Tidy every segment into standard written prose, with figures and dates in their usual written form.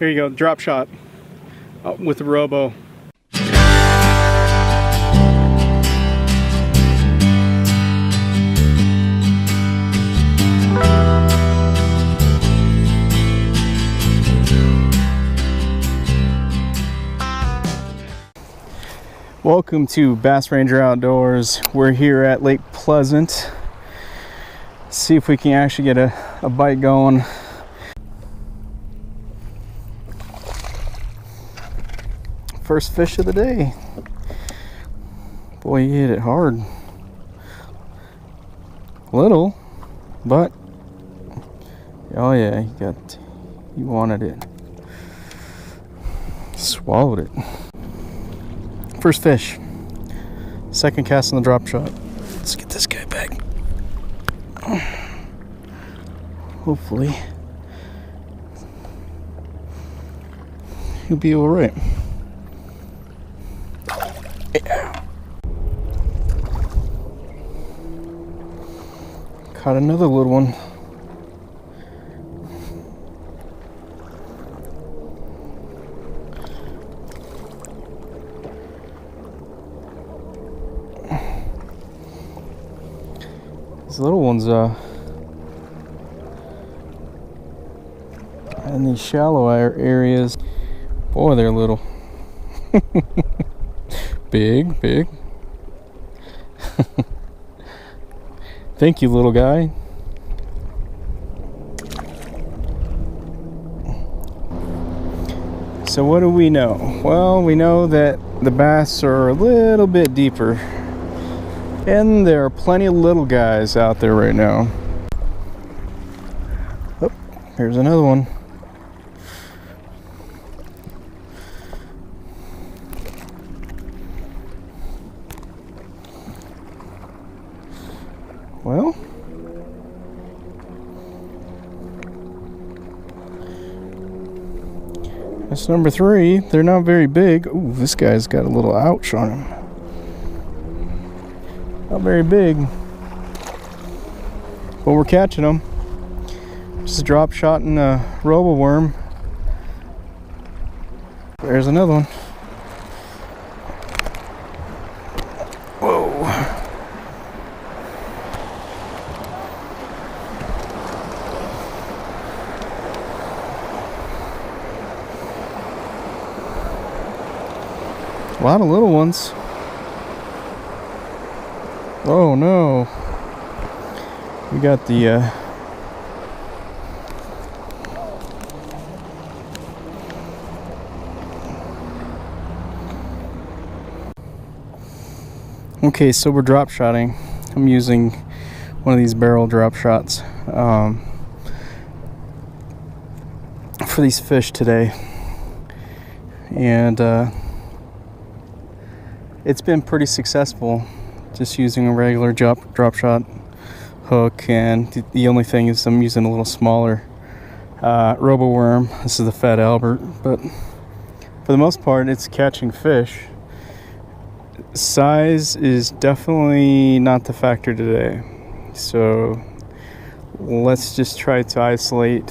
Here you go, drop shot with the robo. Welcome to Bass Ranger Outdoors. We're here at Lake Pleasant. See if we can actually get a bite going. First fish of the day. Boy, he hit it hard. Little, but oh yeah, he wanted it. Swallowed it. First fish. Second cast on the drop shot. Let's get this guy back. Hopefully he'll be all right. Yeah. Caught another little one. These little ones in these shallow areas, boy, they're little. Big. Thank you, little guy. So what do we know? Well, we know that the bass are a little bit deeper, and there are plenty of little guys out there right now. Oh, here's another one. Well, that's number 3. They're not very big. Ooh, this guy's got a little ouch on him. Not very big, but we're catching them. Just a drop shot and a robo worm. There's another one. Whoa. A lot of little ones. Oh no. We got the okay, so we're drop shotting. I'm using one of these barrel drop shots for these fish today, and it's been pretty successful. Just using a regular drop shot hook, and the only thing is I'm using a little smaller robo worm. This is the Fat Albert, but for the most part it's catching fish. Size is definitely not the factor today, so let's just try to isolate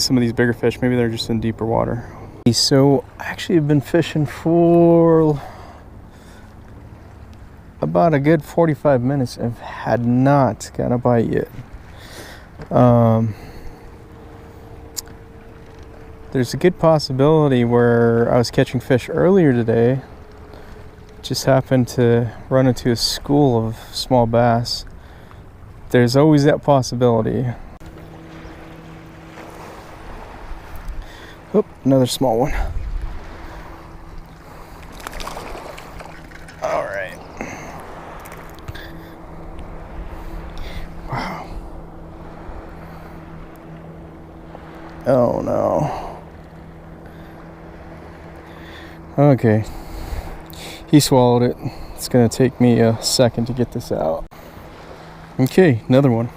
some of these bigger fish. Maybe they're just in deeper water. So I actually have been fishing for about a good 45 minutes and had not got a bite yet. There's a good possibility where I was catching fish earlier today, just happened to run into a school of small bass. There's always that possibility. Oop, another small one. All right. Wow. Oh no. Okay. He swallowed it. It's gonna take me a second to get this out. Okay, another one.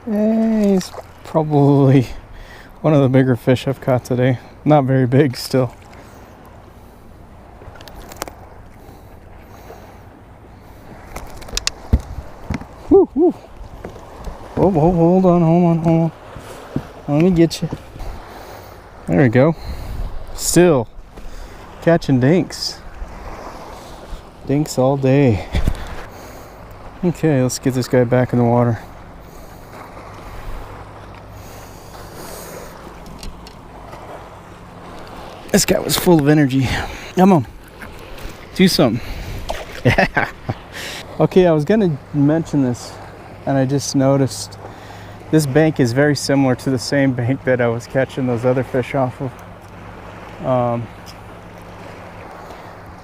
Hey, It's probably one of the bigger fish I've caught today. Not very big still. Woo, woo. Whoa, whoa, hold on. Let me get you. There we go. Still catching dinks. Dinks all day. Okay, let's get this guy back in the water. This guy was full of energy. Come on. Do something. Yeah. Okay, I was gonna mention this, and I just noticed this bank is very similar to the same bank that I was catching those other fish off of.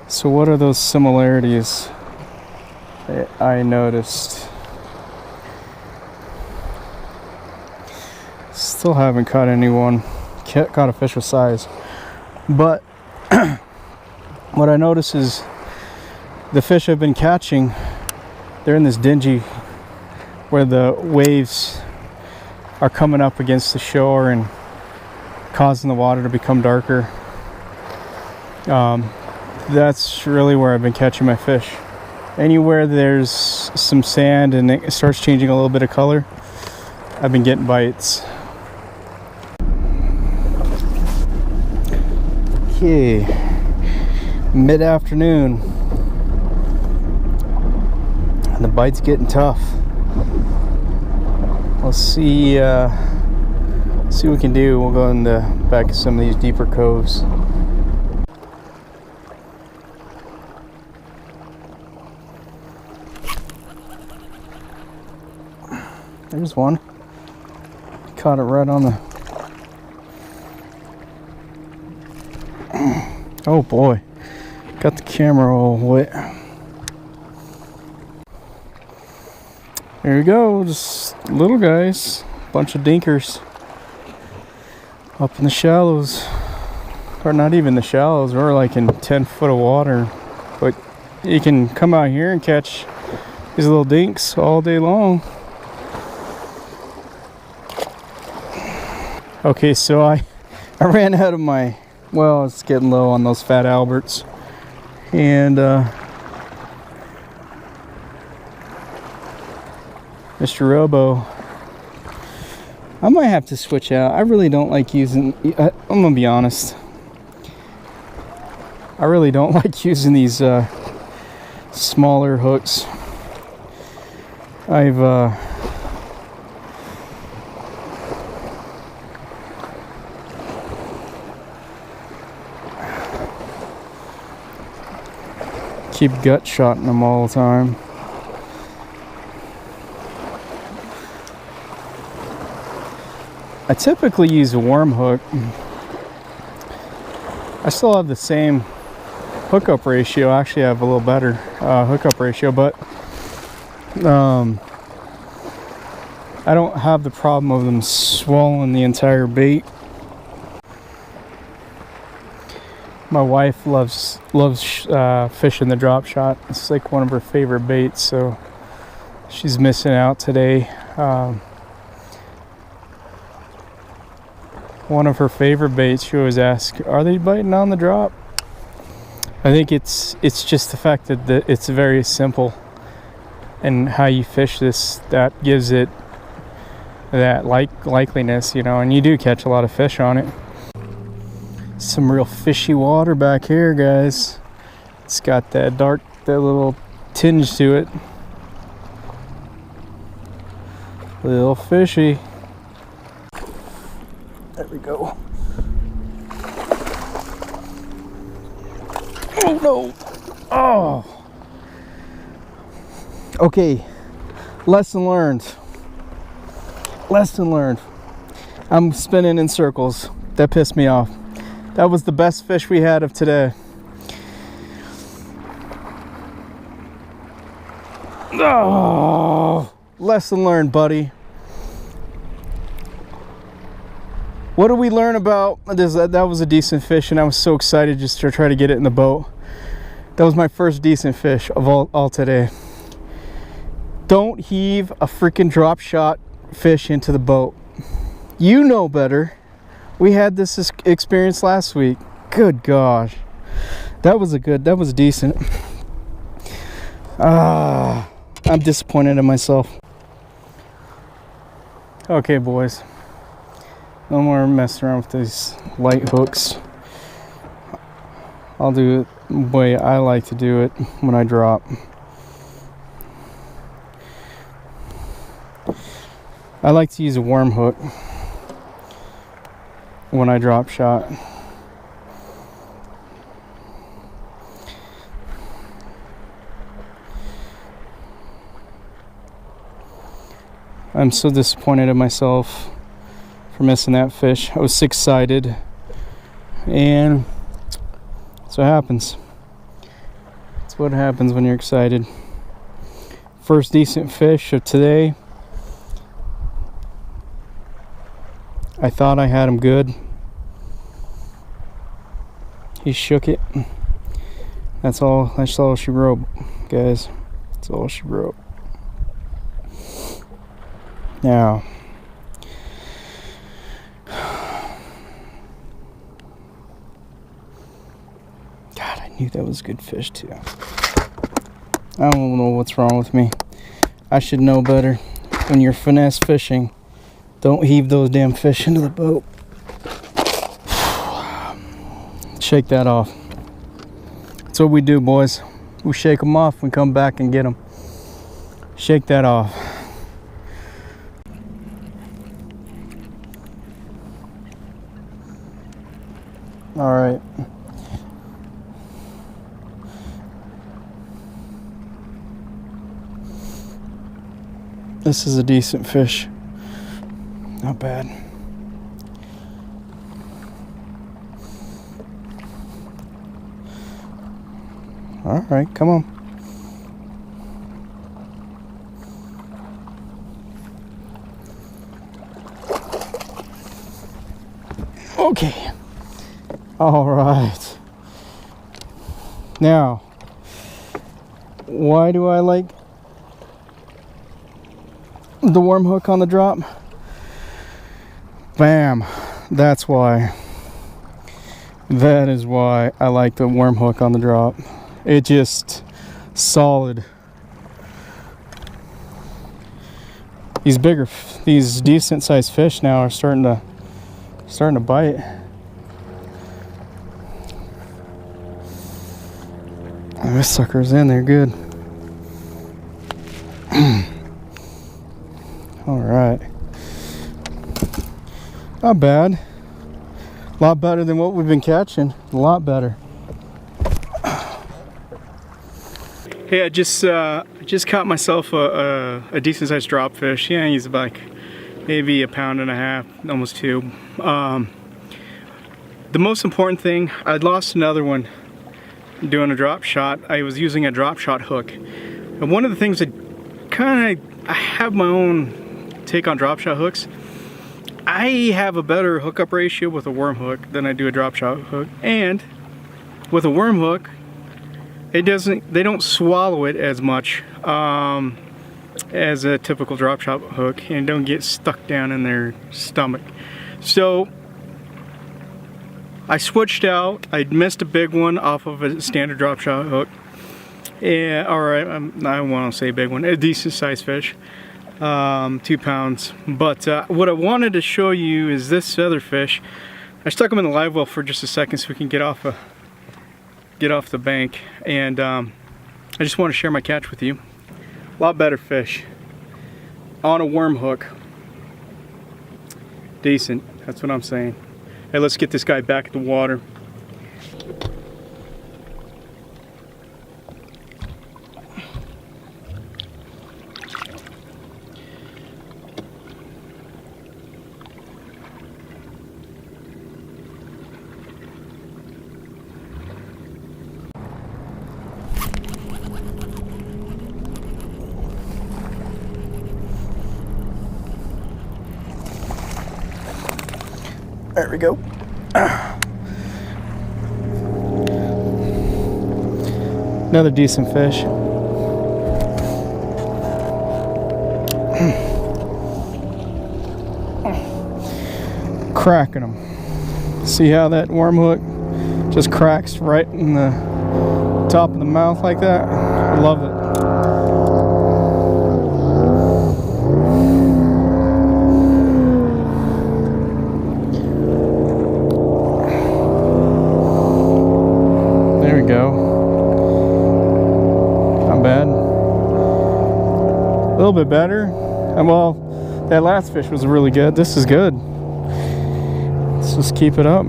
So what are those similarities that I noticed? Still haven't caught anyone, caught a fish with size. But what I notice is the fish I've been catching, they're in this dingy where the waves are coming up against the shore and causing the water to become darker. That's really where I've been catching my fish. Anywhere there's some sand and it starts changing a little bit of color, I've been getting bites. Okay, mid-afternoon, and the bite's getting tough. Let's see what we can do. We'll go in the back of some of these deeper coves. There's one. Caught it right on the... Oh boy, got the camera all wet. There we go, just little guys, bunch of dinkers up in the shallows, or not even the shallows, we're like in 10 foot of water, but you can come out here and catch these little dinks all day long. Okay, so I ran out of my, well, it's getting low on those fat Alberts, and Mr. Robo, I might have to switch out. I really don't like using, I'm gonna be honest, I really don't like using these smaller hooks. I've keep gut shotting them all the time. I typically use a worm hook. I still have the same hookup ratio. Actually, I have a little better hookup ratio, but I don't have the problem of them swallowing the entire bait. My wife loves fishing the drop shot. It's like one of her favorite baits, so she's missing out today. One of her favorite baits, she always asks, are they biting on the drop? I think it's just the fact that it's very simple, and how you fish this that gives it that likeliness, you know, and you do catch a lot of fish on it. Some real fishy water back here, guys. It's got that little tinge to it. Little fishy. There we go. Oh no! Oh! Okay, lesson learned. Lesson learned. I'm spinning in circles. That pissed me off. That was the best fish we had of today. Oh, lesson learned, buddy. What did we learn about this? That was a decent fish, and I was so excited just to try to get it in the boat. That was my first decent fish of all today. Don't heave a freaking drop shot fish into the boat. You know better. We had this experience last week. Good gosh. That was decent. I'm disappointed in myself. Okay, boys. No more messing around with these light hooks. I'll do it the way I like to do it when I drop. I like to use a worm hook when I drop shot. I'm so disappointed in myself for missing that fish. I was excited, and that's what happens. That's what happens when you're excited. First decent fish of today. I thought I had him good. He shook it. That's all she wrote, guys. That's all she wrote. Now, God, I knew that was a good fish too. I don't know what's wrong with me. I should know better. When you're finesse fishing, don't heave those damn fish into the boat. Shake that off. That's what we do, boys. We shake them off and come back and get them. Shake that off. All right. This is a decent fish. Not bad. All right, come on. Okay. All right. Now, why do I like the worm hook on the drop? Bam. That's why. That is why I like the worm hook on the drop. It just solid. These decent sized fish now are starting to bite. This sucker's in there good. All right. Not bad. A lot better than what we've been catching. A lot better. Hey, I just caught myself a decent sized drop fish. Yeah, he's like maybe 1.5 pounds, almost 2. The most important thing, I'd lost another one doing a drop shot. I was using a drop shot hook. And one of the things that I have my own take on drop shot hooks. I have a better hookup ratio with a worm hook than I do a drop shot hook. And with a worm hook, they don't swallow it as much as a typical drop shot hook, and don't get stuck down in their stomach. So I switched out. I missed a big one off of a standard drop shot hook. Yeah, alright, I want to say big one, a decent sized fish, 2 pounds. But what I wanted to show you is this other fish. I stuck him in the live well for just a second so we can get off the bank, and I just want to share my catch with you. A lot better fish on a worm hook. Decent, that's what I'm saying. Hey, let's get this guy back at the water. There we go. Another decent fish. cracking them. See how that worm hook just cracks right in the top of the mouth like that? I love it. There we go. Not bad. A little bit better. And well, that last fish was really good. This is good. Let's just keep it up.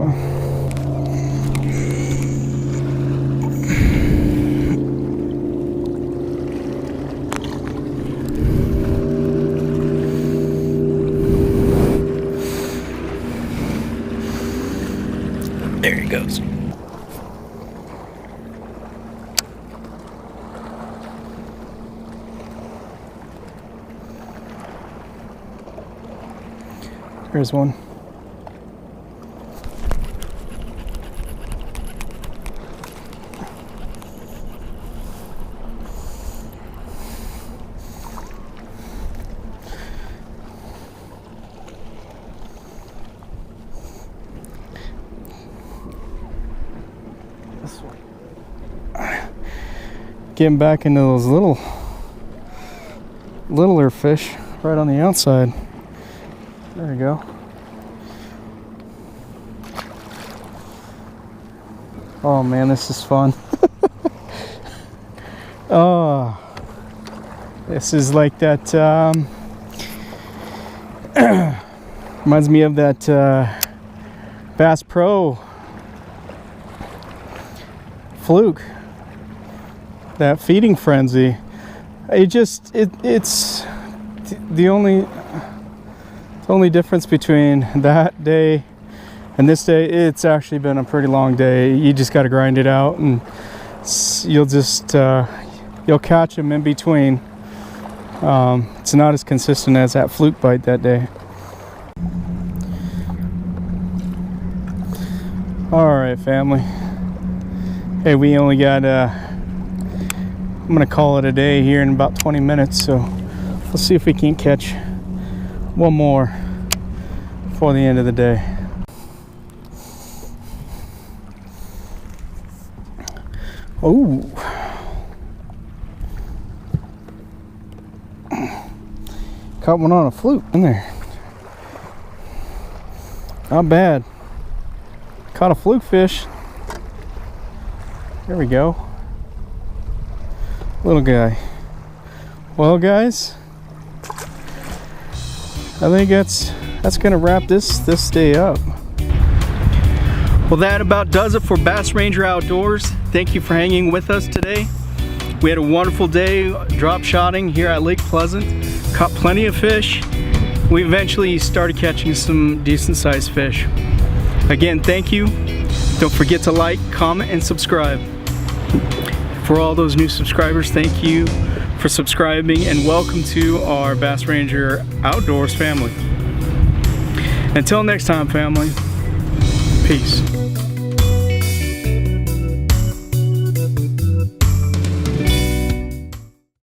There he goes. Here's one. This one. Getting back into those littler fish right on the outside. There we go. Oh man, this is fun. Oh, this is like that, reminds me of that Bass Pro fluke, that feeding frenzy. It's the only difference between that day and this day. It's actually been a pretty long day. You just got to grind it out, and you'll just you'll catch them in between. It's not as consistent as that fluke bite that day. All right, family. Hey, we only got I'm gonna call it a day here in about 20 minutes, so let's see if we can catch one more before the end of the day. Oh, caught one on a fluke in there. Not bad. Caught a fluke fish. There we go. Little guy. Well, guys, I think that's gonna wrap this day up. Well, that about does it for Bass Ranger Outdoors. Thank you for hanging with us today. We had a wonderful day drop shotting here at Lake Pleasant. Caught plenty of fish. We eventually started catching some decent sized fish. Again, thank you. Don't forget to like, comment, and subscribe. For all those new subscribers, thank you for subscribing, and welcome to our Bass Ranger Outdoors family. Until next time, family, peace.